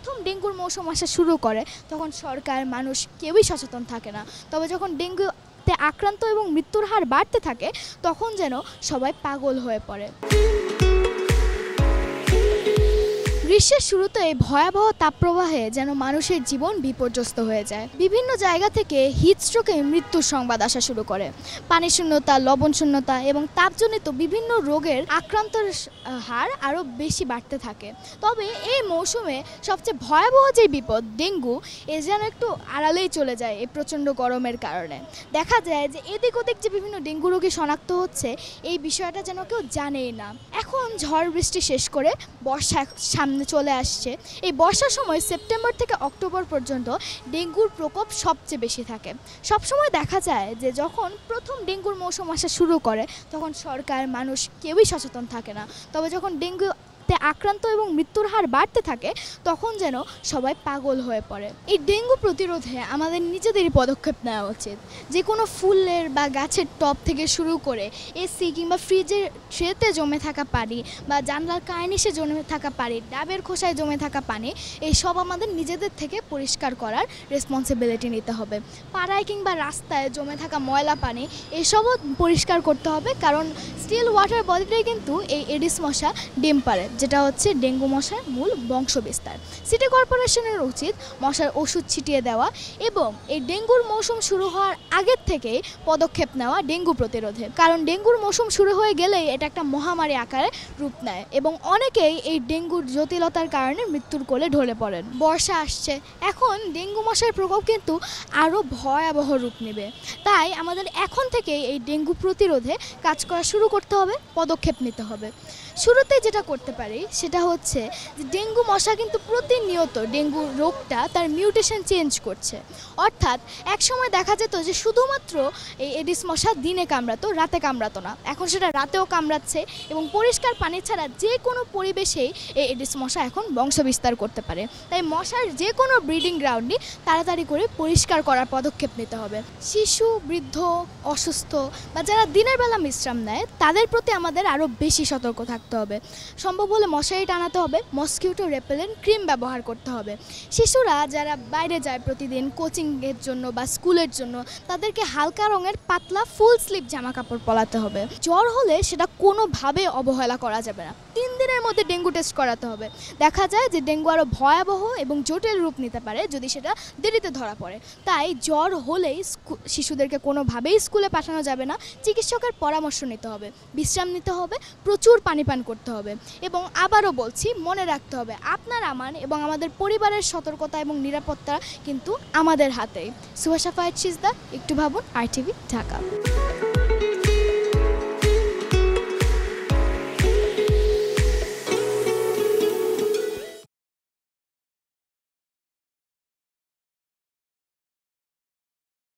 প্রথম ডেঙ্গুর মৌসুম আসা শুরু করে তখন সরকার মানুষ কেউই সচেতন থাকে না। তবে যখন ডেঙ্গুতে আক্রান্ত এবং মৃত্যুর হার বাড়তে থাকে তখন যেন সবাই পাগল হয়ে পড়ে। গ্রীষ্মের শুরুতে ভয়াবহ তাপপ্রবাহে যেন মানুষের জীবন বিপর্যস্ত হয়ে যায়। বিভিন্ন জায়গা থেকে হিটস্ট্রোকে মৃত্যুর সংবাদ আসা শুরু করে। পানি শূন্যতা, লবণ শূন্যতা এবং তাপজনিত বিভিন্ন রোগের আক্রান্তের হার আরও বেশি বাড়তে থাকে। তবে এই মৌসুমে সবচেয়ে ভয়াবহ যে বিপদ ডেঙ্গু, এ যেন একটু আড়ালেই চলে যায় এই প্রচণ্ড গরমের কারণে। দেখা যায় যে এদিক ওদিক যে বিভিন্ন ডেঙ্গু রোগী শনাক্ত হচ্ছে এই বিষয়টা যেন কেউ জানেই না। এখন ঝড় বৃষ্টি শেষ করে বর্ষা সামনে চলে আসছে। এই বর্ষার সময় সেপ্টেম্বর থেকে অক্টোবর পর্যন্ত ডেঙ্গুর প্রকোপ সবচেয়ে বেশি থাকে। সবসময় দেখা যায় যে যখন প্রথম ডেঙ্গুর মৌসুম আসা শুরু করে তখন সরকার মানুষ কেউই সচেতন থাকে না। তবে যখন ডেঙ্গুতে আক্রান্ত এবং মৃত্যুর হার বাড়তে থাকে তখন যেন সবাই পাগল হয়ে পড়ে। এই ডেঙ্গু প্রতিরোধে আমাদের নিজেদেরই পদক্ষেপ নেওয়া উচিত। যে কোনো ফুলের বা গাছের টব থেকে শুরু করে এসি কিংবা ফ্রিজের ট্রেতে জমে থাকা পানি বা জানলার কার্নিশে জমে থাকা পানি, ডাবের খোসায় জমে থাকা পানি, এই সব আমাদের নিজেদের থেকে পরিষ্কার করার রেসপন্সিবিলিটি নিতে হবে। পাড়ায় কিংবা রাস্তায় জমে থাকা ময়লা পানি এসবও পরিষ্কার করতে হবে, কারণ স্টিল ওয়াটার বডিটাই কিন্তু এই এডিস মশা ডিম পারে, যেটা হচ্ছে ডেঙ্গু মশার মূল বংশবিস্তার। সিটি কর্পোরেশনের উচিত মশার ওষুধ ছিটিয়ে দেওয়া এবং এই ডেঙ্গুর মৌসুম শুরু হওয়ার আগের থেকেই পদক্ষেপ নেওয়া ডেঙ্গু প্রতিরোধে, কারণ ডেঙ্গুর মৌসুম শুরু হয়ে গেলেই এটা একটা মহামারী আকারে রূপ নেয় এবং অনেকেই এই ডেঙ্গুর জটিলতার কারণে মৃত্যুর কোলে ঢলে পড়েন। বর্ষা আসছে, এখন ডেঙ্গু মশার প্রকোপ কিন্তু আরও ভয়াবহ রূপ নেবে। তাই আমাদের এখন থেকেই এই ডেঙ্গু প্রতিরোধে কাজ করা শুরু করতে হবে, পদক্ষেপ নিতে হবে। শুরুতে যেটা করতে পারি সেটা হচ্ছে যে ডেঙ্গু মশা কিন্তু প্রতিনিয়ত ডেঙ্গু রোগটা তার মিউটেশন চেঞ্জ করছে। অর্থাৎ একসময় দেখা যেত যে শুধুমাত্র এই এডিস মশা দিনে কামড়াতো, রাতে কামড়াতো না। এখন সেটা রাতেও কামড়াচ্ছে এবং পরিষ্কার পানি ছাড়া যে কোনো পরিবেশেই এই এডিস মশা এখন বংশবিস্তার করতে পারে। তাই মশার যে কোনো ব্রিডিং গ্রাউন্ডই তাড়াতাড়ি করে পরিষ্কার করার পদক্ষেপ নিতে হবে। শিশু, বৃদ্ধ, অসুস্থ বা যারা দিনের বেলা বিশ্রাম নেয় তাদের প্রতি আমাদের আরও বেশি সতর্ক থাকতে হবে। সম্ভব হলে মশারি টানাতে হবে, মসকিউটো রেপেলেন্ট ক্রিম ব্যবহার করতে হবে। শিশুরা যারা বাইরে যায় প্রতিদিন কোচিংয়ের জন্য বা স্কুলের জন্য তাদেরকে হালকা রঙের পাতলা ফুল স্লিভ জামা কাপড় পরাতে হবে। জ্বর হলে সেটা কোনোভাবে অবহেলা করা যাবে না। 3 দিনের মধ্যে ডেঙ্গু টেস্ট করাতে হবে। দেখা যায় যে ডেঙ্গু আরও ভয়াবহ এবং জটিল রূপ নিতে পারে যদি সেটা দেরিতে ধরা পড়ে। তাই জ্বর হলেই শিশুদেরকে কোনোভাবেই স্কুলে পাঠানো যাবে না। চিকিৎসকের পরামর্শ নিতে হবে, বিশ্রাম নিতে হবে, প্রচুর পানি পান করতে হবে এবং আবারও বলছি, মনে রাখতে হবে আপনার, আমার এবং আমাদের পরিবারের সতর্কতা এবং নিরাপত্তা কিন্তু আমাদের হাতেই। সুভাষা ফায়েজ সিজদা, একটু ভাবুন, RTV ঢাকা।